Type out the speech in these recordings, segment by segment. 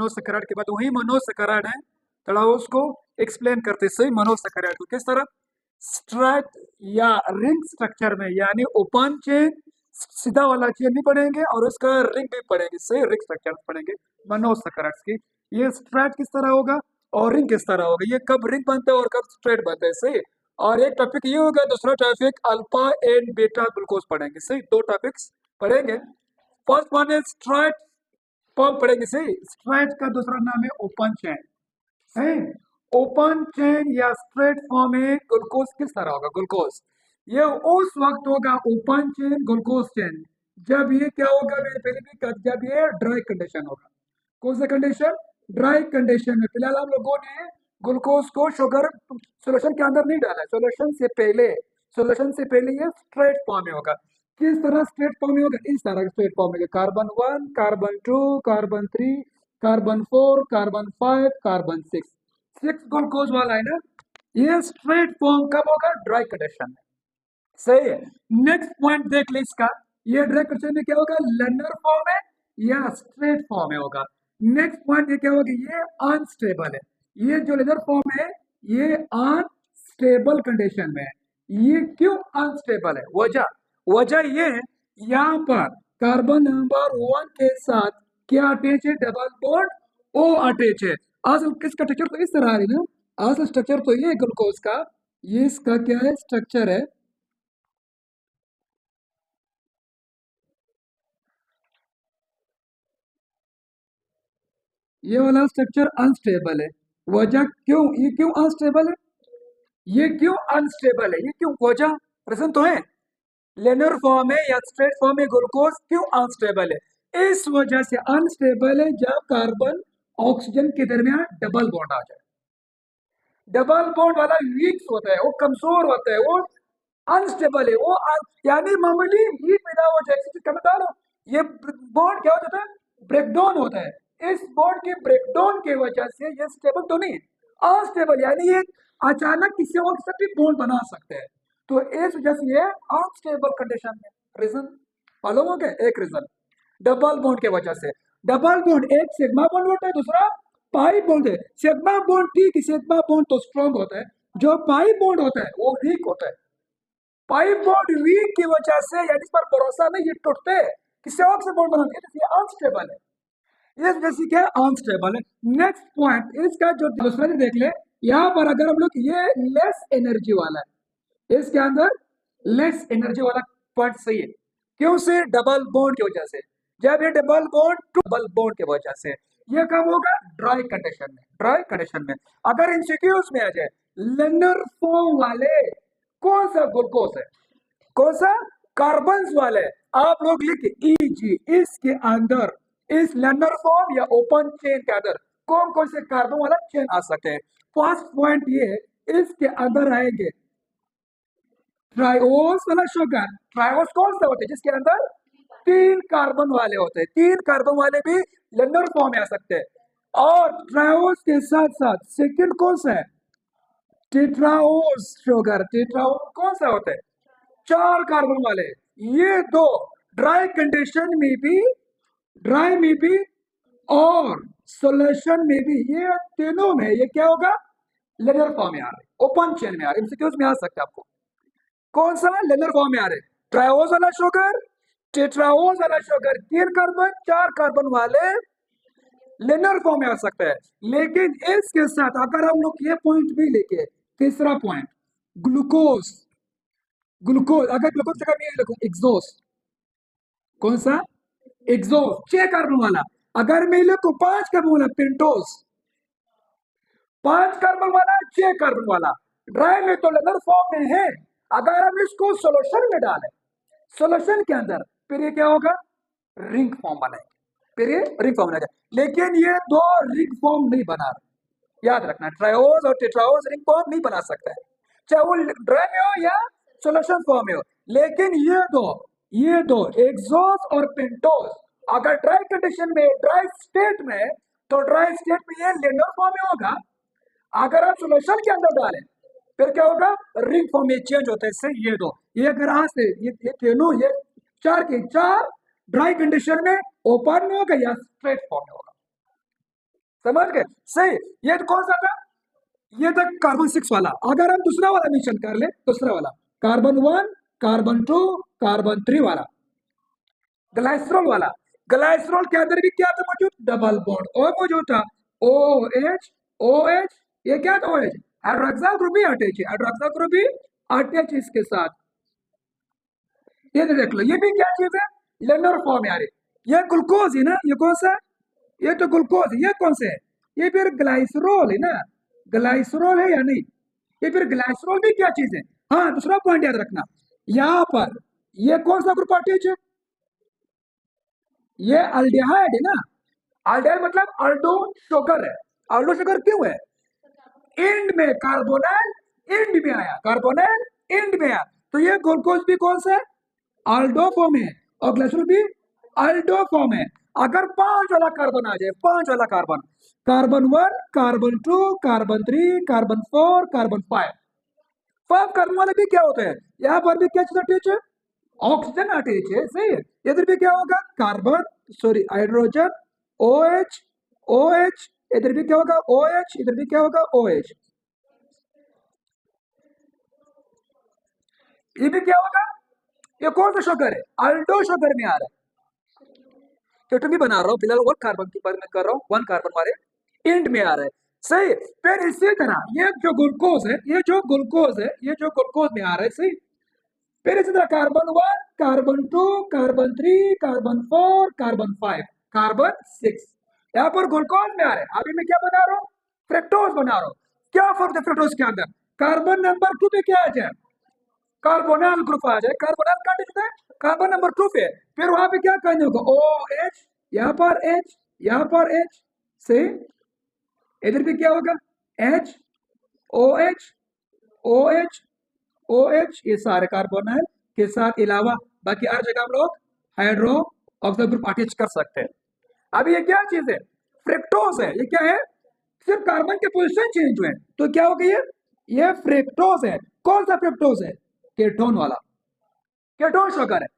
Monosaccharide के बाद वही मोनोसैकेराइड है, थोड़ा उसको एक्सप्लेन करते सही मोनोसैकेराइड को किस तरह स्ट्रैट या रिंग स्ट्रक्चर में, यानी ओपन चेन सीधा वाला चेन भी पढ़ेंगे और उसका रिंग भी पढ़ेंगे, सही रिंग स्ट्रक्चर पढ़ेंगे मोनोसैकेराइड्स की। ये स्ट्रैट किस तरह होगा और रिंग किस तरह होगा, ये कब रिंग बनता है और कब स्ट्रेट बनता है, सही। और एक टॉपिक ये होगा, दूसरा topic alpha and beta glucose पढ़ेंगे, सही। दो टॉपिक्स पढ़ेंगे। फर्स्ट वन है स्ट्रैट फॉर्म पढ़ेंगे, सही। स्ट्रैट का दूसरा नाम है ओपन चेन, सही। ओपन चेन या स्ट्रेट फॉर्म में ग्लूकोज किस तरह होगा, ग्लूकोज ये उस वक्त होगा ओपन चेन ग्लूकोज चेन जब ये क्या होगा, मैंने पहले भी कहा, जब ये ड्राई कंडीशन होगा। कौन सा कंडीशन, ड्राई कंडीशन में। फिलहाल हम लोगों ने ग्लूकोज को शुगर सोल्यूशन के अंदर नहीं डाला है, सोल्यूशन से पहले ये स्ट्रेट फॉर्म में होगा। किस तरह स्ट्रेट फॉर्म में होगा, इस तरह स्ट्रेट फॉर्म में, carbon 1 carbon 2 carbon 3 carbon 4 carbon 5 carbon 6 glucose वाला है ना, ये स्ट्रेट फॉर्म कब होगा, ड्राई कंडीशन में, सही है। नेक्स्ट पॉइंट देख ले इसका, ये ड्राई कंडीशन में क्या होगा, लैमिनार फॉर्म है या स्ट्रेट फॉर्म में होगा। नेक्स्ट पॉइंट ये क्या होगा, ये अनस्टेबल है, ये जो लेजर फॉर्म है ये अनस्टेबल कंडीशन में है। ये क्यों अनस्टेबल है, वजह ये है, यहाँ पर कार्बन नंबर 1 के साथ क्या अटैच है, डबल बॉन्ड ओ अटैच है। असल किसका स्ट्रक्चर तो इस तरह है ना, असल स्ट्रक्चर तो ये ग्लूकोज का, ये इसका क्या है स्ट्रक्चर है, ये वाला स्ट्रक्चर अनस्टेबल है। वजह क्यों, ये क्यों अनस्टेबल है, ये क्यों अनस्टेबल है, ये क्यों, वजह रीजन तो है। लेनर फॉर्म है या स्ट्रेट फॉर्म में ग्लूकोज क्यों अनस्टेबल है, इस वजह से अनस्टेबल है जब कार्बन ऑक्सीजन के दरमियान डबल बॉन्ड आ जाए। डबल बॉन्ड वाला वीक होता है, वो कमजोर होता है, वो अनस्टेबल है, वो यानी मामूली हीट पैदा हो जाए, ये बॉन्ड क्या हो जाता है, ब्रेकडाउन होता है। इस बॉन्ड के ब्रेकडाउन की वजह से ये स्टेबल तो नहीं है, अनस्टेबल, यानी ये अचानक किसी और के साथ भी बॉन्ड बना सकते हैं, तो इस वजह से ये अनस्टेबल कंडीशन में। रीजन मालूम हो गया, एक रीजन डबल बॉन्ड के वजह से। डबल बॉन्ड, एक सिग्मा बॉन्ड होता है, दूसरा पाई बॉन्ड है। सिग्मा बॉन्ड ठीक है, सिग्मा बॉन्ड तो स्ट्रॉन्ग होता है, जो पाई बॉन्ड होता है वो वीक होता है। पाई बॉन्ड वीक की वजह से, यानी इस पर भरोसा नहीं, ये टूटते हैं, किसी और से बॉन्ड बनाते हैं, ये अनस्टेबल है, ये जैसे क्या अनस्टेबल है। नेक्स्ट पॉइंट इसका जो दूसरा देख ले, यहाँ पर अगर हम लोग, ये लेस एनर्जी वाला है, इसके अंदर लेस एनर्जी वाला पॉइंट सही है, क्यों से, डबल बॉन्ड की वजह से। जब ये डबल बॉन्ड की वजह से, ये कब होगा, ड्राई कंडीशन में, ड्राई कंडीशन में। अगर इंसिक्यूज में आ जाए, लेनर फॉर्म वाले कौन सा ग्लूकोज है, कौन सा, कार्बन वाले, आप लोग लिखे Eg, इसके अंदर इस लेनर फॉर्म या ओपन चेन के अंदर कौन कौन से कार्बन वाला चेन आ सकते हैं। फर्स्ट पॉइंट ये है, इसके अंदर आएंगे ट्राइओस वाला शुगर। ट्राइओस कौन सा होते हैं, जिसके अंदर 3 कार्बन वाले होते हैं, 3 कार्बन वाले भी लेनर फॉर्म में आ सकते हैं। और ट्राइओस के साथ साथ सेकंड कौन सा है, टेट्राओस शुगर। टेट्राओस कौन सा होता है, 4 कार्बन वाले। ये दो ड्राई कंडीशन में भी और सोल्यूशन में भी, ये तीनों में ये क्या होगा, लेनर फॉर्म में आ रहे, ओपन चेन में आ रहे, एमसीक्यूज में आ सकते हैं आपको। कौन सा, लेनर फॉर्म में आ रहे, ट्राइओस वाला शुगर, टेट्राओस वाला शुगर, 3 कार्बन 4 कार्बन वाले लेनर फॉर्म में आ सकता है। लेकिन इसके साथ अगर हम लोग ये पॉइंट भी लेके, तीसरा पॉइंट ग्लूकोज, अगर ग्लूकोज जगह में लिखो एक्सोस, कौन सा, एक्सोस 6 कार्बन वाला। अगर मैं लिखूं 5 कार्बन वाला पेंटोस, 5 कार्बन वाला 6 कार्बन वाला, ड्राई में तो लेनर फॉर्म में है। अगर हम इसको सोल्यूशन में डालें, सोल्यूशन के अंदर, फिर ये क्या होगा, रिंग फॉर्म बनाएंगे, फिर ये रिंग फॉर्म बनेगा। लेकिन ये दो रिंग फॉर्म नहीं बना रहे, याद रखना, ट्राइओस और टेट्राओस रिंग फॉर्म नहीं बना सकता है, चाहे वो ड्राई में हो या सोल्यूशन फॉर्म में हो। लेकिन ये दो एक्सोस और पेंटोस अगर ड्राई कंडीशन में, ड्राई स्टेट में, तो ड्राई स्टेट में ये लेनर फॉर्म में होगा। अगर आप सोल्यूशन के अंदर डालें फिर क्या होगा, रिंग फॉर्म में चेंज होता है। इससे ये दो, ये अगर यहाँ से ये तीनों, ये 4 के 4 ड्राई कंडीशन में ओपन में होगा या स्ट्रेट फॉर्म में होगा। समझ गए? सही। ये तो कौन सा था? ये था कार्बन 6 वाला। अगर हम दूसरा वाला मेंशन कर ले, दूसरा वाला कार्बन 1, कार्बन 2, कार्बन 3 वाला, ग्लाइसरॉल वाला। ग्लाइसरॉल के अंदर भी क्या था मौजूद? डबल बॉन्ड ओ मौजूद था। ओ एच, ओ एच, ये क्या था? ओ एच, हाइड्रोक्साइड ग्रुप भी अटैच है, हाइड्रोक्साइड ग्रुप भी अटैच इसके साथ। ये तो देख लो, ये भी क्या चीज है? लेनर फॉर्म यार। ये ग्लूकोज है ना, ये कौन सा है? ये तो ग्लूकोज है। ये कौन से है? ये फिर ग्लाइसरॉल है ना, ग्लाइसरॉल है या नहीं? ये फिर ग्लाइसरॉल भी क्या चीज है? हाँ, दूसरा पॉइंट याद रखना, यहाँ पर ये कौन सा ग्रुप अटैच है? ये अल्डिहाइड है ना। अल्डिहाइड मतलब अल्डो शुगर है। अल्डो शुगर क्यों है? एंड में कार्बोनाइल, एंड में आया कार्बोनाइल, एंड में आया। तो ये ग्लूकोज भी कौन सा है? अल्डो फॉर्म है, और ग्लाइसरॉल भी अल्डो फॉर्म है। अगर 5 वाला कार्बन आ जाए, 5 वाला carbon, carbon 1, carbon 2, carbon 3, carbon 4, carbon 5, 5 carbon वाले भी क्या होते हैं? यहाँ पर भी क्या चीज अटैच है? ऑक्सीजन अटैच है। सही है। इधर भी क्या होगा? Carbon, sorry hydrogen, O H, O H, इधर भी क्या होगा? ओ एच, इधर भी क्या होगा? O H. ये भी क्या होगा? ये कौन सा शुगर है? अल्डो शुगर में आ रहा है। टोटल भी बना रहा हूँ फिलहाल, 1 कार्बन की बात मैं कर रहा हूँ, 1 कार्बन वाले एंड में आ रहा है। सही। फिर इसी तरह ये जो ग्लूकोज है, ये जो ग्लूकोज है, ये जो ग्लूकोज में आ रहा है। सही। फिर इसी तरह carbon 1, carbon 2, carbon 3, carbon 4, carbon 5, carbon 6, यहाँ पर ग्लूकोज में आ रहे हैं। अभी मैं क्या बना रहा हूँ? फ्रक्टोज बना रहा हूँ। क्या फर्क है फ्रक्टोज के अंदर? कार्बन नंबर 2 पे क्या आ जाए? कार्बोनाइल ग्रुप आ जाए। कार्बोनाइल का डिजिट है कार्बन नंबर 2 पे। फिर वहां पे क्या करने होगा? ओ एच, यहाँ पर एच, यहाँ पर एच से, इधर भी क्या होगा? H, O H, O H, O H, ये सारे कार्बोनाइल के साथ अलावा बाकी हर जगह हम लोग हाइड्रो ऑक्साइड ग्रुप अटैच कर सकते हैं। अब ये क्या चीज है? फ्रक्टोज है। ये क्या है? सिर्फ कार्बन के पोजीशन चेंज हुए, तो क्या हो गई है? ये फ्रक्टोज है। कौन सा फ्रक्टोज है? केटोन वाला, केटोन शुगर है।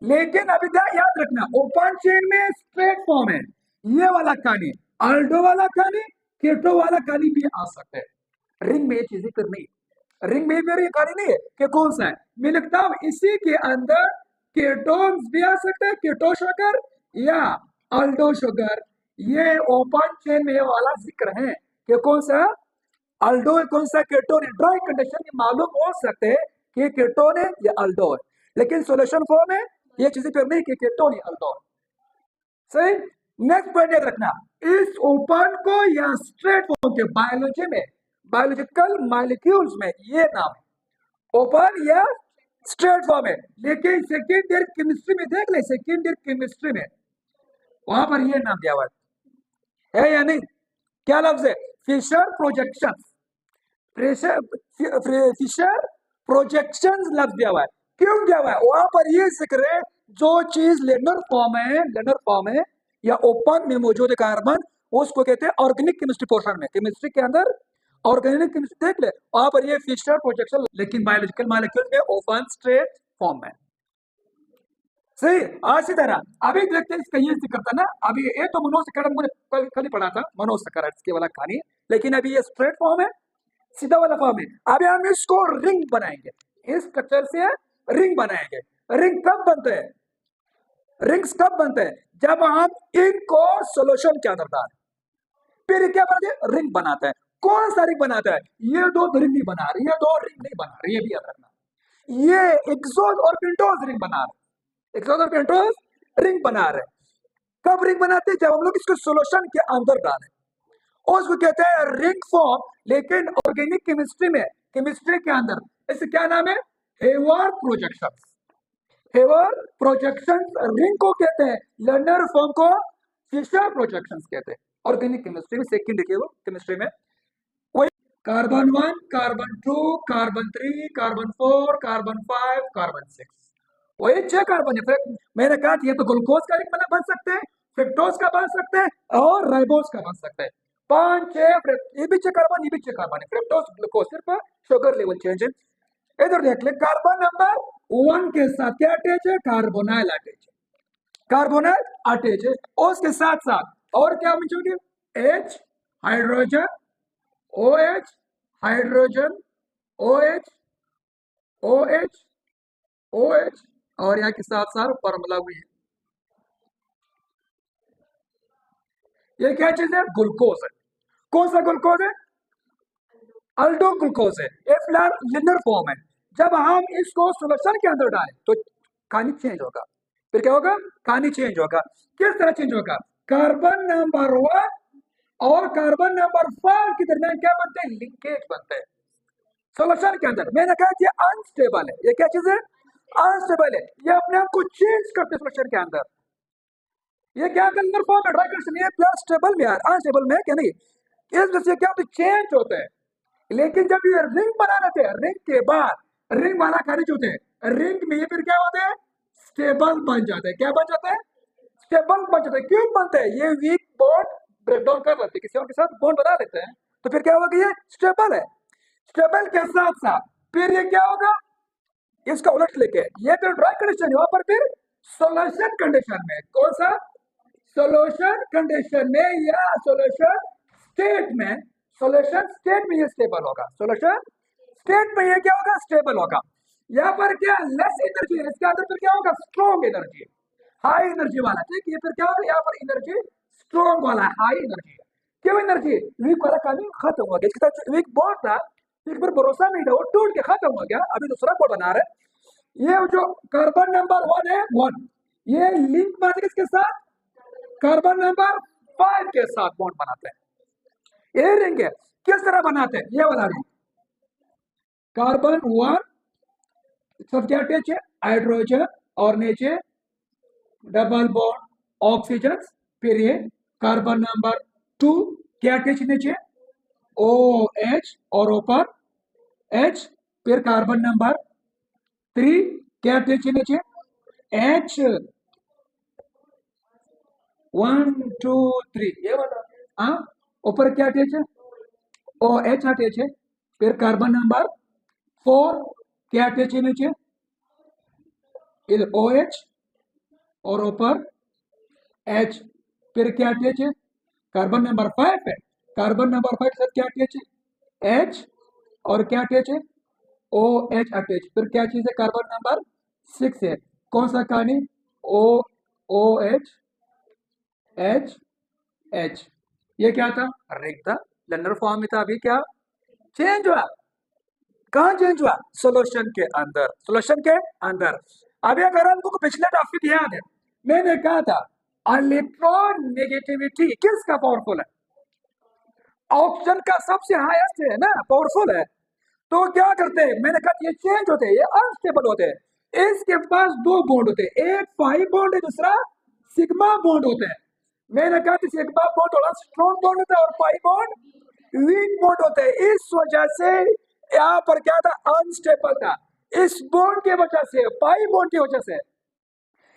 लेकिन अभी याद रखना, ओपन चेन में स्ट्रेट फॉर्म है। ये वाला कहानी, अल्डो वाला कहानी, केटो वाला कहानी भी आ सकता है। रिंग में ये चीजें करनी है। रिंग में मेरी कहानी नहीं है कि कौन सा है। मैं लिखता हूं इसी के अंदर केटोन्स भी आ सकते हैं, केटो शुगर या अल्डो शुगर। ये ओपन चेन में वाला जिक्र है कि कौन सा अल्डो है, कौन सा केटोन है। ड्राई कंडीशन में मालूम हो सकते हैं कि ये केटोन है या अल्डो है, लेकिन सोल्यूशन फॉर्म है ये चीजें फिर नहीं कि केटोन या अल्डो है। सही। नेक्स्ट पॉइंट याद रखना, इस ओपन को या स्ट्रेट फॉर्म के बायोलॉजी में, बायोलॉजिकल मॉलिक्यूल्स में ये नाम है, ओपन या स्ट्रेट फॉर्म है। लेकिन सेकेंड ईयर केमिस्ट्री में देख ले, सेकेंड ईयर केमिस्ट्री में वहां पर ये नाम दिया हुआ है या नहीं? क्या लफ्ज है? फिशर प्रोजेक्शन, फिशर प्रोजेक्शन लफ्ज दिया हुआ है। क्यों दिया हुआ है? वहां पर ये जिक्र है, जो चीज लेनर फॉर्म है, लेनर फॉर्म है या ओपन में मौजूद है कार्बन, उसको कहते हैं ऑर्गेनिक केमिस्ट्री पोर्शन में, केमिस्ट्री के अंदर ऑर्गेनिक केमिस्ट्री देख ले, वहां पर ये फिशर प्रोजेक्शन, लेकिन बायोलॉजिकल मॉलिक्यूल में ओपन स्ट्रेट फॉर्म में। सही। आज की तरह अभी देखते हैं इसका ये जिक्र था ना, अभी ये तो मनोसकरण मुझे कल ही पढ़ा था, मनोसकरण इसके वाला कहानी, लेकिन अभी ये स्ट्रेट फॉर्म है, सीधा वाला फॉर्म है। अभी हम इसको रिंग बनाएंगे, इस स्ट्रक्चर से रिंग बनाएंगे। रिंग कब बनते हैं? रिंग्स कब बनते हैं? जब हम इनको सोल्यूशन के अंदर डालें, फिर क्या बनाते हैं? रिंग बनाते हैं। कौन सा रिंग बनाता है? ये दो रिंग नहीं बना रही, ये दो रिंग नहीं बना रही, ये भी याद रखना। ये एक्सोज और पेंटोज रिंग बना रहे, एक्सोज और पेंटोज रिंग बना रहे। कब रिंग बनाते हैं? जब हम लोग इसको सोल्यूशन के अंदर डालें, उसको कहते हैं रिंग फॉर्म। लेकिन ऑर्गेनिक केमिस्ट्री में, केमिस्ट्री के अंदर इसे क्या नाम है? हेवर प्रोजेक्शन। हेवर प्रोजेक्शन रिंग को कहते हैं, लर्नर फॉर्म को फिशर प्रोजेक्शन कहते हैं। ऑर्गेनिक केमिस्ट्री में सेकंड देखिए, वो केमिस्ट्री में कोई carbon 1, carbon 2, carbon 3, carbon 4, carbon 5, carbon 6, वही 6 कार्बन है। फिर मैंने कहा ये तो ग्लूकोज का रिंग बन सकते हैं, फ्रक्टोज का बन सकते हैं और राइबोज का बन सकते हैं। 5 6, ये भी 6 कार्बन, ये भी 6 कार्बन है। फ्रक्टोज ग्लूकोज सिर्फ शुगर लेवल चेंज है। इधर देख ले, कार्बन नंबर 1 के साथ क्या अटैच है? कार्बोनाइल अटैच है, कार्बोनाइल अटैच है। और उसके साथ साथ और क्या मौजूद है? H hydrogen, OH hydrogen, OH OH OH, और यहाँ के साथ साथ फॉर्मूला भी है। ये क्या चीज है? ग्लूकोज है। कौन सा ग्लूकोज है? अल्डो ग्लूकोज है। ये फिलहाल लिनर फॉर्म है। जब हम इसको सोल्यूशन के अंदर डालें तो कहानी चेंज होगा। फिर क्या होगा? कहानी चेंज होगा। किस तरह चेंज होगा? कार्बन नंबर 1 और कार्बन नंबर 5 के दरमियान क्या बनते हैं? लिंकेज बनते हैं सोल्यूशन के अंदर। मैंने कहा कि अनस्टेबल है। ये क्या चीज है? अनस्टेबल है। ये अपने आप को चेंज करते हैं सोल्यूशन के अंदर। ये क्या लिनर फॉर्म है, ड्राई कंडीशन। ये प्लस स्टेबल में है, अनस्टेबल में है क्या? नहीं। इस वजह से क्या होता है? चेंज होते हैं। लेकिन जब ये रिंग बना लेते हैं, रिंग के बाद रिंग वाला खनिज होते हैं, रिंग में ये फिर क्या होते हैं? स्टेबल बन जाते हैं। क्या बन जाते हैं? स्टेबल बन जाते हैं। क्यों बनते हैं? ये वीक बॉन्ड ब्रेक डाउन कर लेते हैं, किसी और के साथ बॉन्ड बना लेते हैं, तो फिर क्या होगा? ये स्टेबल है। स्टेबल के साथ साथ फिर ये क्या होगा? इसका उलट लेके ये फिर ड्राई कंडीशन है, वहां पर फिर सोल्यूशन कंडीशन में। कौन सा? सोल्यूशन कंडीशन में या सोल्यूशन स्टेट में। सोल्यूशन स्टेट में ये स्टेबल होगा। सोल्यूशन स्टेट में ये क्या होगा? स्टेबल होगा। यहाँ पर क्या लेस एनर्जी है, इसके अंदर फिर क्या होगा? स्ट्रॉन्ग एनर्जी, हाई एनर्जी वाला। ठीक, ये फिर क्या होगा? यहाँ पर एनर्जी स्ट्रॉन्ग वाला, हाई एनर्जी। क्यों एनर्जी? वीक वाला कभी खत्म हो गया। इसके साथ वीक बॉन्ड था, इस पर भरोसा नहीं था, वो टूट के खत्म हो गया। अभी दूसरा बॉन्ड बना रहे। ये जो कार्बन नंबर 1 है, 1 ये लिंक बनाते किसके साथ? कार्बन नंबर 5 के साथ बॉन्ड बनाते हैं। ये रिंग है। किस तरह बनाते हैं? ये वाला रिंग। कार्बन 1 सब क्या अटैच है? हाइड्रोजन, और नीचे डबल बॉन्ड ऑक्सीजन। फिर ये कार्बन नंबर 2 क्या अटैच नीचे? OH, और ऊपर H। फिर कार्बन नंबर 3 क्या अटैच नीचे? H 1 2 3, ये वाला। हाँ, ऊपर क्या अटैच है? OH अटैच है। फिर कार्बन नंबर 4 क्या अटैच है नीचे? इधर OH, और ऊपर H। फिर क्या अटैच है? कार्बन नंबर 5 है। कार्बन नंबर 5 के साथ क्या अटैच है? H, और क्या अटैच है? OH attach. फिर क्या चीज है? कार्बन नंबर 6 है। कौन सा कहानी? OH H। ये क्या था? रिंग था, लैमिनार फॉर्म में था। अभी क्या चेंज हुआ? कहाँ चेंज हुआ? सोल्यूशन के अंदर। सोल्यूशन के अंदर। अभी अगर हमको पिछले टॉपिक याद है, मैंने कहा था इलेक्ट्रॉन नेगेटिविटी किसका पावरफुल है? ऑक्सीजन का सबसे हाईएस्ट है ना, पावरफुल है। तो क्या करते हैं? मैंने कहा ये चेंज होते हैं, ये अनस्टेबल होते हैं। इसके पास दो बॉन्ड होते हैं, एक पाई बॉन्ड है, दूसरा सिग्मा बॉन्ड होते हैं। मैंने कहा कि सिग्मा बॉन्ड थोड़ा स्ट्रॉन्ग बॉन्ड होता है और पाई बॉन्ड वीक बॉन्ड होते हैं। इस वजह से यहाँ पर क्या था? अनस्टेबल था। इस बॉन्ड की वजह से, पाई बॉन्ड की वजह से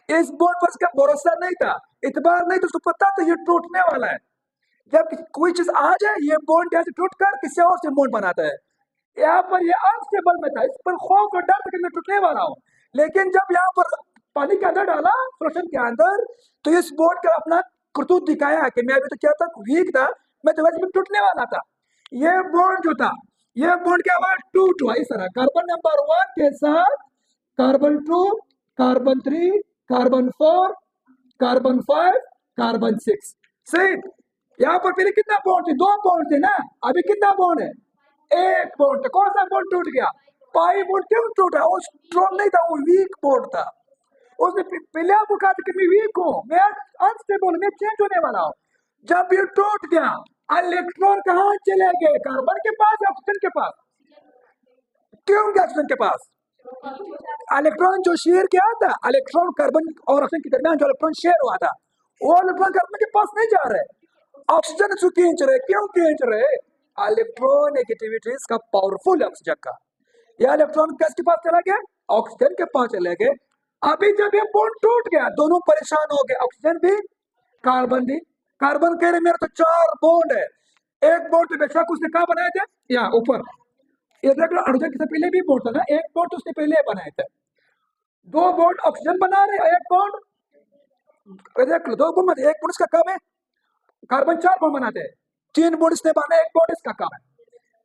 इस बॉन्ड पर इसका भरोसा नहीं था, इतबार नहीं था, उसको पता था ये टूटने वाला है। जब कोई चीज आ जाए, ये बॉन्ड यहाँ से टूट कर किसी और से बॉन्ड बनाता है। यहाँ पर ये अनस्टेबल में था, इस पर खौफ और डर था कि मैं टूटने वाला हूँ। लेकिन जब यहाँ पर पानी के अंदर डाला, सोल्यूशन के अंदर, तो इस बोर्ड का अपना करतूत दिखाया कि मैं अभी तो क्या था? वीक था, मैं तो वैसे में टूटने वाला था। ये बॉन्ड जो था, ये बॉन्ड क्या हुआ? टूट हुआ इस तरह। कार्बन नंबर 1 के साथ carbon 2, carbon 3, carbon 4, carbon 5, carbon 6। सही। यहाँ पर पहले कितना बॉन्ड थे? 2 बॉन्ड थे ना। अभी कितना बॉन्ड है? एक बॉन्ड था। कौन सा बॉन्ड टूट गया? Pi bond. क्यों टूटा? वो स्ट्रॉन्ग नहीं था, वो वीक बॉन्ड था। उसने पहले आपको कहा था कि मैं वीक हूँ, मैं अनस्टेबल, मैं चेंज होने वाला हूँ। जब ये टूट गया, इलेक्ट्रॉन कहाँ चले गए? कार्बन के पास या ऑक्सीजन के पास? क्यों गया ऑक्सीजन के पास? इलेक्ट्रॉन जो शेयर किया था, इलेक्ट्रॉन कार्बन और ऑक्सीजन के दरमियान जो इलेक्ट्रॉन शेयर हुआ था, वो इलेक्ट्रॉन कार्बन के पास नहीं जा रहे, ऑक्सीजन से खींच रहे। क्यों खींच रहे? इलेक्ट्रॉन नेगेटिविटी इसका पावरफुल है ऑक्सीजन का। यह इलेक्ट्रॉन किसके पास चला गया? ऑक्सीजन के पास चले गए। अभी जब ये बॉन्ड टूट गया, दोनों परेशान हो गए, ऑक्सीजन भी, कार्बन भी। कार्बन कह रहे मेरा तो 4 बॉन्ड है। एक बॉन्ड तो बेशक उसने कहा बनाए थे? यहाँ ऊपर। ये देख लो, हाइड्रोजन से पहले भी बॉन्ड था ना, एक बॉन्ड तो उसने पहले बनाए थे। 2 बॉन्ड ऑक्सीजन बना रहे, एक बॉन्ड, देख लो 2 बॉन्ड में एक बॉन्ड इसका कम है। कार्बन 4 बॉन्ड बनाते हैं, 3 बॉन्ड इसने बना, 1 बॉन्ड इसका काम है।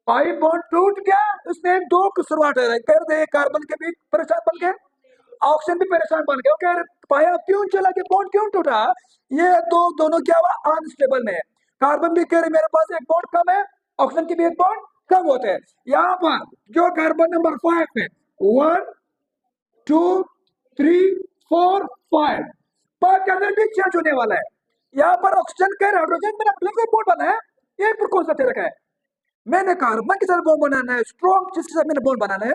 पाई बॉन्ड टूट गया, उसने 2 की शुरुआत कर दे, कार्बन के भी परेशान बन गए, ऑक्सीजन भी परेशान बन गया। कह पाया क्यों चला कि बॉन्ड क्यों टूटा, ये दोनों क्या हुआ, अनस्टेबल में है। कार्बन भी कह रहे मेरे पास 1 बॉन्ड कम है, ऑक्सीजन की भी 1 बॉन्ड कम होते हैं। यहाँ पर जो कार्बन नंबर 5 है, 1 2 3 4 5 5 के अंदर भी चेंज होने वाला है। यहाँ पर ऑक्सीजन का हाइड्रोजन में अपने बॉन्ड बना है, ये पर कौन सा दे रखा है, मैंने कार्बन के साथ बॉन्ड बनाना है, स्ट्रॉन्ग जिसके साथ मैंने बॉन्ड बनाना है,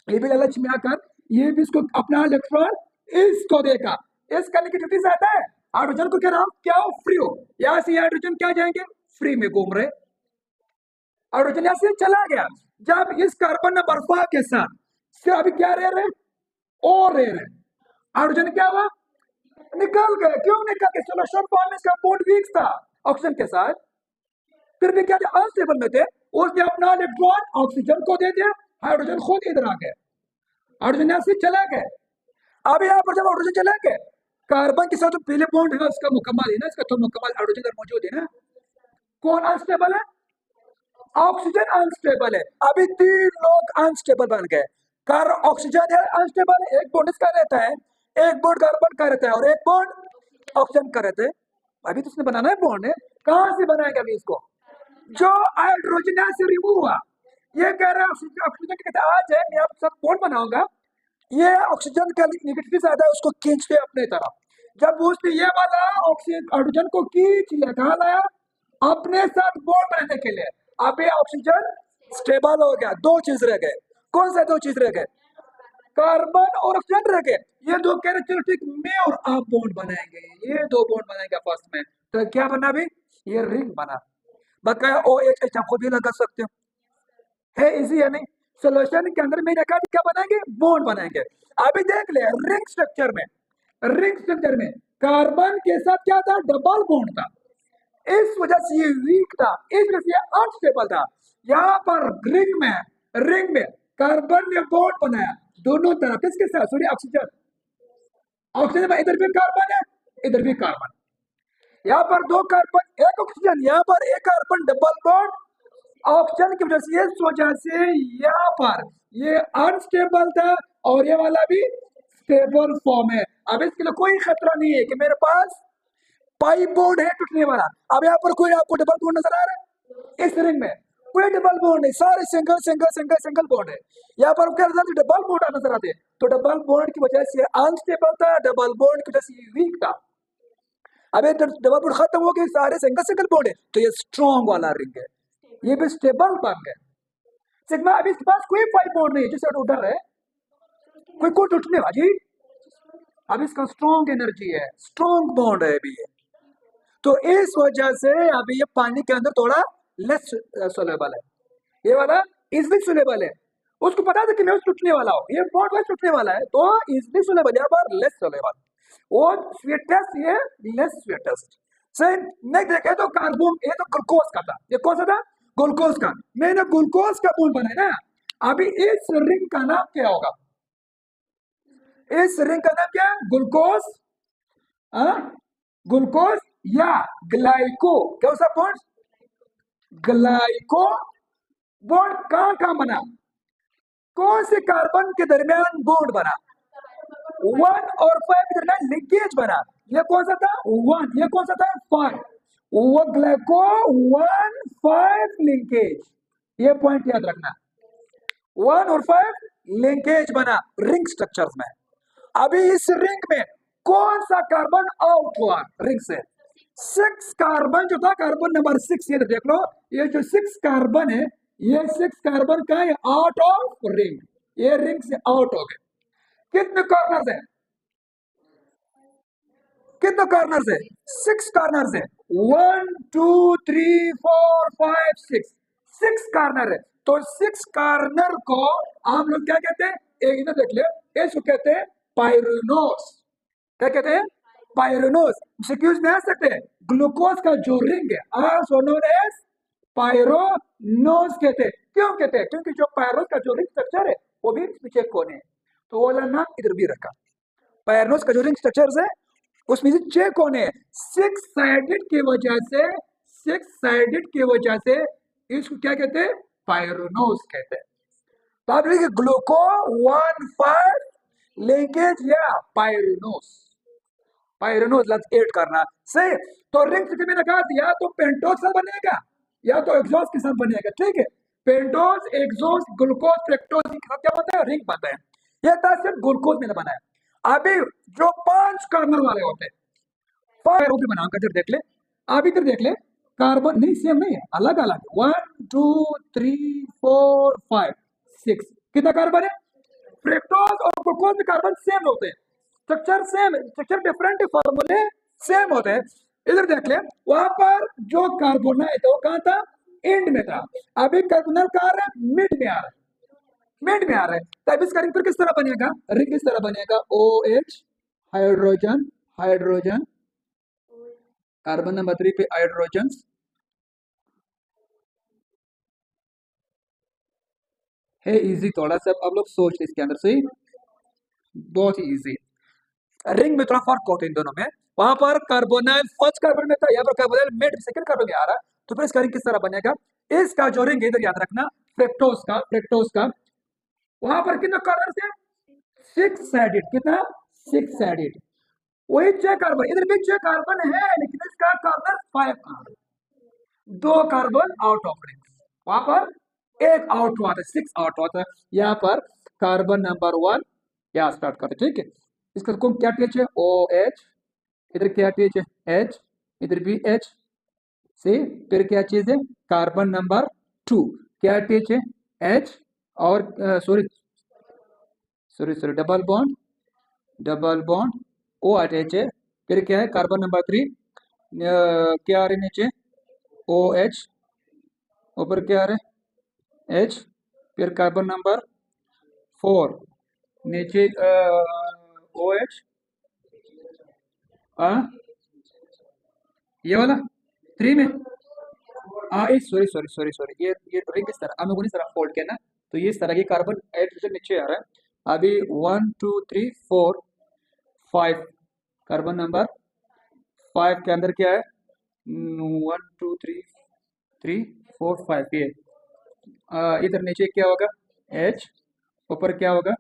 ये भी लालच में आकर ये भी इसको अपना इलेक्ट्रॉन इसको देगा, इसका नेगेटिविटी ज्यादा है, हाइड्रोजन को कह रहा हूं क्या हो, फ्री हो। यहाँ से हाइड्रोजन क्या जाएंगे, फ्री में घूम रहे, हाइड्रोजन यहाँ से चला गया। जब इस कार्बन नंबर 5 के साथ सिर्फ अभी क्या रह रहे, ओ रह रहे, हाइड्रोजन क्या हुआ, निकल गए। क्यों निकल गए, सोल्यूशन फॉर्म में इसका बॉन्ड वीक था ऑक्सीजन के साथ, फिर भी क्या अनस्टेबल में थे, उसने अपना इलेक्ट्रॉन ऑक्सीजन को दे दिया, हाइड्रोजन खुद इधर आ गए, हाइड्रोजन यहाँ से चला गए। अब यहाँ पर जब हाइड्रोजन चला गए, कार्बन के साथ जो पहले बॉन्ड है उसका मुकम्मल है ना, इसका तो मुकम्मल हाइड्रोजन इधर मौजूद है ना, कौन अनस्टेबल है, ऑक्सीजन अनस्टेबल है। अभी 3 लोग अनस्टेबल बन गए, कार्बन ऑक्सीजन है अनस्टेबल है, 1 बॉन्ड इसका रहता है, 1 बॉन्ड कार्बन का रहता है और 1 बॉन्ड ऑक्सीजन का रहता है। अभी तो उसने बनाना है बॉन्ड है, कहां से बनाएगा अभी इसको, जो हाइड्रोजन यहाँ से रिमूव हुआ, ये कह रहा है ऑक्सीजन के कहते आज है मैं आपके साथ बॉन्ड बनाऊंगा, ये ऑक्सीजन का नेगेटिव ज्यादा है, उसको खींच के अपने तरफ, जब उसने ये वाला ऑक्सीजन हाइड्रोजन को खींच लिया, कहाँ लाया, अपने साथ बॉन्ड बनाने के लिए। अब ये ऑक्सीजन स्टेबल हो गया, 2 चीज रह गए, कौन सा 2 चीज रह गए, कार्बन और ऑक्सीजन रह गए। ये 2 कह रहे चलो ठीक मैं और आप बॉन्ड बनाएंगे, ये 2 बॉन्ड बनाएंगे फर्स्ट में, तो क्या बना भी, ये रिंग बना। बकाया OH आप खुद भी लगा सकते हो, है इजी है नहीं, सोल्यूशन के अंदर में रखा क्या बनाएंगे, बॉन्ड बनाएंगे। अभी देख ले रिंग स्ट्रक्चर में, रिंग स्ट्रक्चर में कार्बन के साथ क्या था, डबल बॉन्ड था, इस वजह से ये वीक था, इस वजह से ये अनस्टेबल था। यहाँ पर रिंग में कार्बन ने बॉन्ड बनाया दोनों तरफ, किसके साथ, सॉरी ऑक्सीजन, ऑक्सीजन में इधर भी कार्बन है इधर भी कार्बन, यहाँ पर 2 कार्बन 1 ऑक्सीजन, यहाँ पर 1 कार्बन, डबल बॉन्ड ऑक्सीजन की वजह से, इस वजह से यहाँ पर ये अनस्टेबल था और ये वाला भी स्टेबल फॉर्म है। अब इसके लिए कोई खतरा नहीं है कि मेरे पास पाई बॉन्ड है टूटने वाला। अब यहाँ पर कोई आपको डबल बॉन्ड नजर आ रहा है, इस रिंग में कोई डबल बॉन्ड नहीं, सारे single single single single bond है। यहाँ पर क्या डबल बॉन्ड नजर आते हैं, तो डबल बॉन्ड की वजह से अनस्टेबल था, डबल बॉन्ड की वजह से वीक था। अब ये डबल बॉन्ड खत्म हो गए, सारे सिंगल सिंगल बॉन्ड है, तो ये स्ट्रॉन्ग वाला रिंग है, ये भी स्टेबल बन गए। सिग्मा अभी इसके पास कोई पाई बॉन्ड नहीं है जिससे उधर है, कोई टूटने वाली, अब इसका स्ट्रॉन्ग एनर्जी है, स्ट्रॉन्ग बॉन्ड है अभी ये, तो इस वजह से अभी ये पानी के अंदर थोड़ा लेस सोलेबल है, ये वाला इजली सोलेबल है। उसको पता था कि मैं टूटने वाला हूँ, ये बॉन्ड वाइज टूटने वाला है, तो इजली सोलेबल, यहाँ पर लेस सोलेबल, वो स्वीटेस्ट, ये लेस स्वीटेस्ट। सही नहीं देखे तो कार्बन, ये तो ग्लूकोज का था, ये कौन सा था, ग्लूकोज का, मैंने ग्लूकोज का बॉन्ड बनाया ना। अभी इस रिंग का नाम क्या होगा, इस रिंग का नाम क्या है, ग्लूकोज, ग्लूकोज या ग्लाइको, क्या सा बॉन्ड, ग्लाइको बॉन्ड कहां बना, कौन से कार्बन के दरमियान बॉन्ड बना, 1 और 5 के दरमियान लिंकेज बना, ये कौन सा था 1, ये कौन सा था 5, वो ग्लाइको 1-5 लिंकेज, ये पॉइंट याद रखना, 1 और 5 लिंकेज बना रिंग स्ट्रक्चर्स में। अभी इस रिंग में कौन सा कार्बन आउट हुआ रिंग से, 6 कार्बन जो था, कार्बन नंबर 6, ये देख लो, ये जो 6 कार्बन है, ये 6 कार्बन का है आउट ऑफ रिंग, ये रिंग से आउट हो गए। कितने कॉर्नर्स है, कितने कॉर्नर्स है, 6 कॉर्नर्स है, 1 2 3 4 5 6 कॉर्नर है। तो 6 कॉर्नर को हम लोग क्या कहते हैं, एक इधर देख ले, इसको कहते हैं पायरोनोस, क्या कहते हैं, पायरोनोस। सिक्यूज में आ सकते हैं, ग्लूकोज का जो रिंग है आल्सो नोन एज पायरोनोस कहते हैं। क्यों कहते हैं, क्योंकि जो पायरोनोस का जो रिंग स्ट्रक्चर है वो भी पीछे कोने है, तो वो वाला नाम इधर भी रखा, पायरोनोस का जो रिंग स्ट्रक्चर है उसमें से चे कौन है? सिक्स साइडेड की वजह से, सिक्स साइडेड की वजह से इसको क्या कहते हैं? पायरोनोस कहते हैं। तो आप देखिए ग्लूको 1,5 लिंकेज या पायरोनोस, पायरोनोस लग ऐड करना सही। तो रिंग से मैंने कहा या तो पेंटोज से बनेगा या तो एक्सोस के साथ बनेगा, ठीक है। पेंटोज, एक्सोस, ग्लूकोज, फ्रक्टोज के साथ क्या बनता है? रिंग बनता है। ये था सिर्फ ग्लूकोज मैंने बनाया। अभी जो 5 कार्बन वाले होते हैं, वो भी बनाकर इधर देख ले। आप इधर देख ले, कार्बन नहीं सेम नहीं है, अलग अलग। 1 2 3 4 5 6 कितना कार्बन है? फ्रक्टोज और ग्लूकोज में कार्बन सेम होते हैं, स्ट्रक्चर सेम, स्ट्रक्चर डिफरेंट, फॉर्मूले सेम होते हैं। इधर देख ले, वहां पर जो कार्बन है तो कहां था? एंड में था। अभी कार्बोनल कहां आ रहा है? मिड में आ रहा है, मिड में आ रहा है। तब इसका रिंग फिर किस तरह बनेगा? रिंग किस तरह बनेगा? OH, hydrogen, hydrogen, carbon number 3 पे हाइड्रोजन, है इजी। थोड़ा सा आप लोग सोच इसके अंदर से, बहुत ही इजी। रिंग में थोड़ा फर्क होता है इन दोनों में। वहां पर कार्बोनाइल फर्स्ट कार्बन में था, यहाँ पर कार्बोनाइल मिड सेकंड कार्बन में आ रहा है। तो फिर इसका रिंग किस तरह बनेगा? इसका जो रिंग है इधर याद रखना, फ्रक्टोज का, फ्रक्टोज का वहां पर कितना कार्बन है? 6 साइडेड। कितना? 6 साइडेड। वही 6 कार्बन, इधर भी 6 कार्बन है, लेकिन इसका carbon 5 carbon, 2 carbon out of ring. वहां पर एक आउट हुआ था, 6 आउट हुआ था। यहाँ पर कार्बन नंबर 1 यहाँ स्टार्ट करते, ठीक है। इसका कौन क्या टीच है? OH, इधर क्या टीच है? H, इधर भी H से, फिर क्या चीज है? कार्बन नंबर 2 क्या टीच है? H और sorry sorry sorry double bond, double bond OH है। फिर क्या है? कार्बन नंबर 3 क्या आ रहे नीचे? OH, ऊपर क्या आ रहा है? H, फिर कार्बन नंबर 4 नीचे OH, ये वाला 3 में। सॉरी सॉरी सॉरी सॉरी, ये रिंग इस तरह अनुगुण इस तरह फोल्ड किया ना, तो ये इस तरह की कार्बन हाइड्रोजन नीचे आ रहा है। अभी 1 2 3 4 5 कार्बन नंबर 5 के अंदर क्या है? 1 2 3 4 5 ये इधर नीचे क्या होगा? H, ऊपर क्या होगा?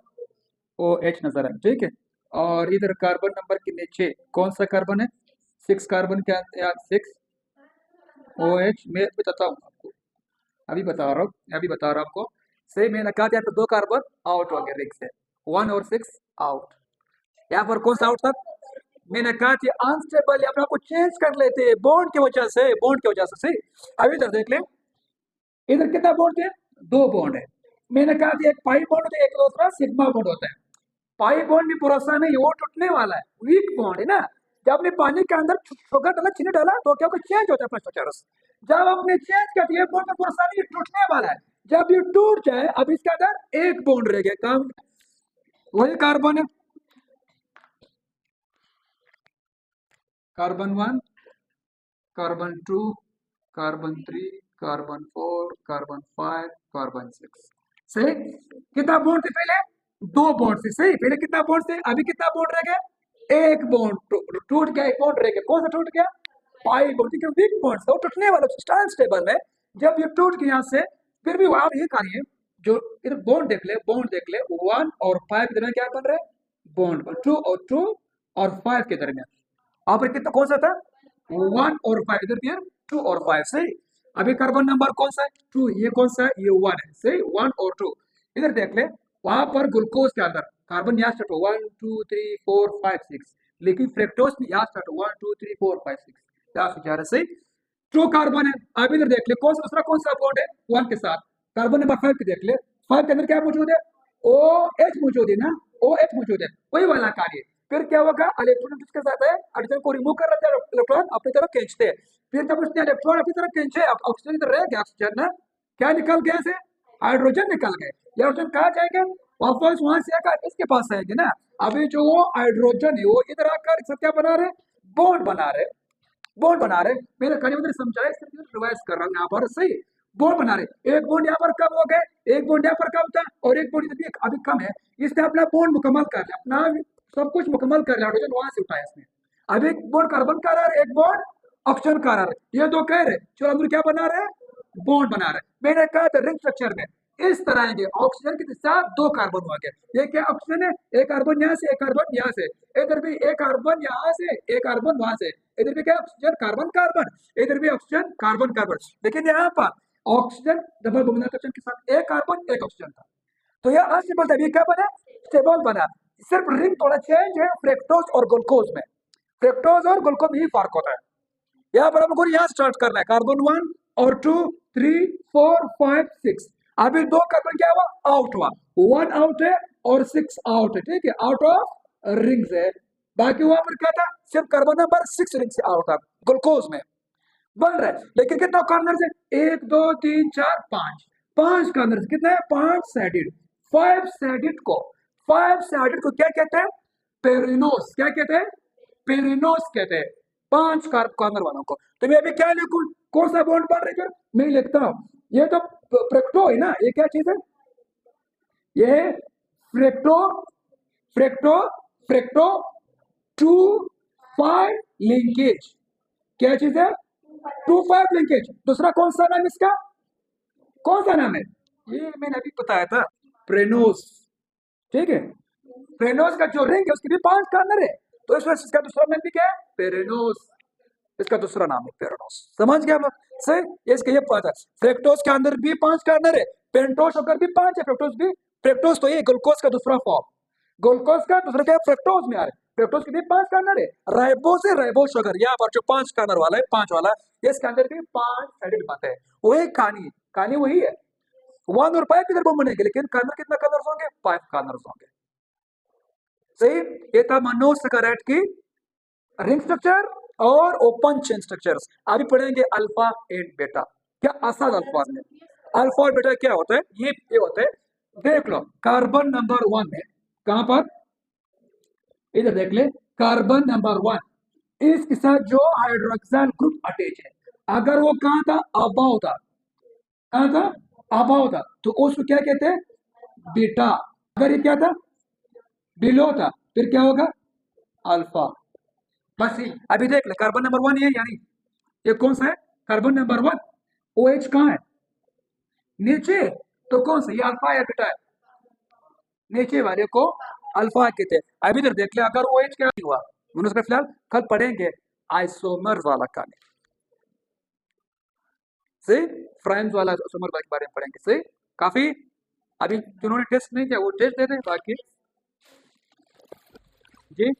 OH नजर है, ठीक है। और इधर कार्बन नंबर के नीचे कौन सा कार्बन है? 6 कार्बन क्या? 6 OH मैं बताता हूँ आपको, अभी बता रहा हूँ, अभी बता रहा हूँ आपको। सही मैंने कहा था, तो 2 कार्बन आउट हो गए रिंग से, 1 और 6 आउट। यहाँ पर कौन सा आउट था? मैंने कहा था अनस्टेबल अपने आप को चेंज कर लेते हैं बॉन्ड की वजह से, बॉन्ड की वजह से। सही, अभी इधर देख ले, इधर कितना बॉन्ड है? 2 बॉन्ड है। मैंने कहा था एक पाई बॉन्ड होता है, एक दूसरा सिग्मा बॉन्ड होता है। पाई बॉन्ड भी भरोसा नहीं, वो टूटने वाला है, वीक बॉन्ड है ना। जब आपने पानी के अंदर शुगर डाला, चीनी डाला, तो क्या चेंज होता है अपना स्ट्रक्चर। जब आपने चेंज कर दिया बॉन्ड में भरोसा नहीं, टूटने वाला है। जब ये टूट जाए, अब इसके अंदर एक बॉन्ड रह गया, काम वही कार्बन है। Carbon 1, carbon 2, carbon 3, carbon 4, carbon 5, carbon 6। सही, कितना बॉन्ड थे पहले? 2 बॉन्ड थे। सही, पहले कितना बॉन्ड थे, अभी कितना बॉन्ड रह गया? एक बॉन्ड टूट गया, एक बॉन्ड रह गया। कौन सा टूट गया? पाई बॉन्ड, क्योंकि वीक बॉन्ड था, वो टूटने वाला स्टेबल है। जब ये टूट गया यहाँ से, फिर भी आप ये करिए, जो इधर बॉन्ड देख ले, बॉन्ड देख ले, 1 और 5 के दरमियान क्या बन रहा है? बॉन्ड। 2 और 5 के दरमियान यहाँ पर कितना कौन सा था? 1 और 5, इधर भी है 2 और 5। सही, अभी कार्बन नंबर कौन सा है? 2। ये कौन सा है? ये 1 है। सही, 1 और 2 इधर देख ले। वहां पर ग्लूकोज के अंदर कार्बन यहाँ स्टार्ट हो 1 2 3 4 5 6, लेकिन फ्रक्टोज में यहाँ स्टार्ट हो 1 2 3 4 5 6, यहाँ से जा रहा है। सही, 2 कार्बन है। अब इधर देख ले कौन सा दूसरा कौन सा बॉन्ड है 1 के साथ? कार्बन नंबर 5 के देख ले, 5 के अंदर क्या मौजूद है? OH मौजूद है ना, OH मौजूद है, वही वाला कार्य। फिर क्या होगा? इलेक्ट्रॉन किसके साथ है? हाइड्रोजन को रिमूव कर लेते हैं, इलेक्ट्रॉन अपनी तरफ खींचते हैं। फिर जब उसने इलेक्ट्रॉन अपनी तरफ खींचे, ऑक्सीजन इधर रह गया, ऑक्सीजन ना क्या निकल गया से? हाइड्रोजन निकल गए। ये हाइड्रोजन कहाँ जाएंगे? वापस वहां से आकर इसके पास आएंगे ना। अभी जो वो हाइड्रोजन है, वो इधर आकर सब क्या बना रहे? बॉन्ड बना रहे, बॉन्ड बना रहे। मैंने करीब समझाया, रिवाइज कर रहा हूँ यहाँ पर। सही, बॉन्ड बना रहे। एक बॉन्ड यहाँ पर कम हो गए, एक बॉन्ड यहाँ पर कम था, और एक बॉन्ड इधर अभी कम है। इसने अपना बॉन्ड मुकम्मल कर लिया, अपना सब कुछ मुकम्मल कर लिया, हाइड्रोजन वहां से उठाया इसने। अब एक बॉन्ड कार्बन का रहा है, एक बॉन्ड ऑक्सीजन का रहा है, ये दो कह रहे चलो हम क्या बना रहे हैं, बॉन्ड बना रहे हैं। मैंने कहा था रिंग स्ट्रक्चर में इस तरह के ऑक्सीजन के साथ दो कार्बन हो गए, ये क्या ऑक्सीजन है, एक कार्बन यहाँ से एक कार्बन यहाँ से, इधर भी एक कार्बन यहाँ से एक कार्बन वहां से, इधर भी क्या ऑक्सीजन कार्बन कार्बन, इधर भी ऑक्सीजन कार्बन कार्बन। लेकिन यहाँ पर ऑक्सीजन डबल बॉन्ड के साथ एक कार्बन एक ऑक्सीजन था, तो यह अनस्टेबल था, ये क्या बना, स्टेबल बना। सिर्फ रिंग थोड़ा चेंज है फ्रेक्टोज और ग्लूकोज में, फ्रेक्टोज और ग्लूकोज में ही फर्क होता है। यहाँ पर हमको यहाँ स्टार्ट करना है, कार्बन 1 और 2 3 4 5 6, अभी दो कार्बन क्या हुआ, आउट हुआ, 1 आउट है और 6 आउट है, ठीक है, आउट ऑफ रिंग्स है। बाकी वहां पर क्या था, सिर्फ कार्बन नंबर 6 रिंग से आउट था ग्लूकोज में बन रहा है। लेकिन कितना कॉर्नर है, 1 2 3 4 5, 5 कॉर्नर कितना है, 5 साइडेड, 5 साइडेड को, 5 साइडेड को क्या कहते हैं, पेरिनोस, क्या कहते हैं, पेरिनोस कहते हैं 5 कॉर्नर वालों को। तो मैं अभी क्या लिखूं, कौन सा बॉन्ड बन रही है, मैं लिखता हूं, ये तो फ्रेक्टो है ना, ये क्या चीज है, ये फ्रेक्टो, फ्रेक्टो, फ्रेक्टो 2 5 लिंकेज, क्या चीज है, 2 5 लिंकेज। दूसरा कौन सा नाम इसका, कौन सा नाम है, ये मैंने अभी बताया था, प्रेनोस, ठीक है, प्रेनोस का जो रिंग है उसकी भी 5 कॉर्नर है, तो इस वजह से इसका दूसरा नाम भी क्या है, पेरेनोस, इसका दूसरा नाम है पेरेनोस। समझ गया आप लोग, सही, इसके ये पता है फ्रेक्टोस के अंदर भी 5 कॉर्नर है, पेंटोस होकर भी 5 है, फ्रेक्टोस भी, फ्रेक्टोस तो ये ग्लूकोज का दूसरा फॉर्म, ग्लूकोज का दूसरा क्या, फ्रेक्टोस में आ रहा है, फ्रेक्टोस के भी 5 कॉर्नर है, राइबोस है, राइबोस शुगर, यहाँ पर जो 5 कॉर्नर वाला है, 5 वाला, इसके अंदर भी 5 साइडेड बात है, वही कहानी, कहानी वही है, 1 और 5 किधर बनेंगे, लेकिन कॉर्नर कितना कॉर्नर होंगे, 5 कॉर्नर होंगे। सही, ये था मोनोसैकेराइड की रिंग स्ट्रक्चर और ओपन चेन स्ट्रक्चर्स। अभी पढ़ेंगे अल्फा एंड बेटा, क्या आसान अल्फाज में, अल्फा और बेटा क्या होता है, ये होता है, देख लो कार्बन नंबर 1 में, कहां पर, इधर देख ले, कार्बन नंबर 1 इसके साथ जो हाइड्रोक्साइल ग्रुप अटैच है, अगर वो कहां था, अबाव था, कहां था, अबाव था, तो उसको क्या कहते हैं, बीटा। अगर ये क्या था, बिलो था, फिर क्या होगा, अल्फा। बस ये अभी देख ले, कार्बन नंबर 1 ये, यानी ये कौन सा है, कार्बन नंबर 1, ओ एच कहाँ है, नीचे, तो कौन सा, ये अल्फा या बीटा है, नीचे वाले को अल्फा कहते हैं। अभी इधर देख ले, अगर ओ एच क्या हुआ, उसका फिलहाल कल पढ़ेंगे आइसोमर वाला कहानी, सही, फ्रांस वाला आइसोमर के बारे में पढ़ेंगे, सही, काफी, अभी जिन्होंने टेस्ट नहीं किया वो टेस्ट दे दें, बाकी जी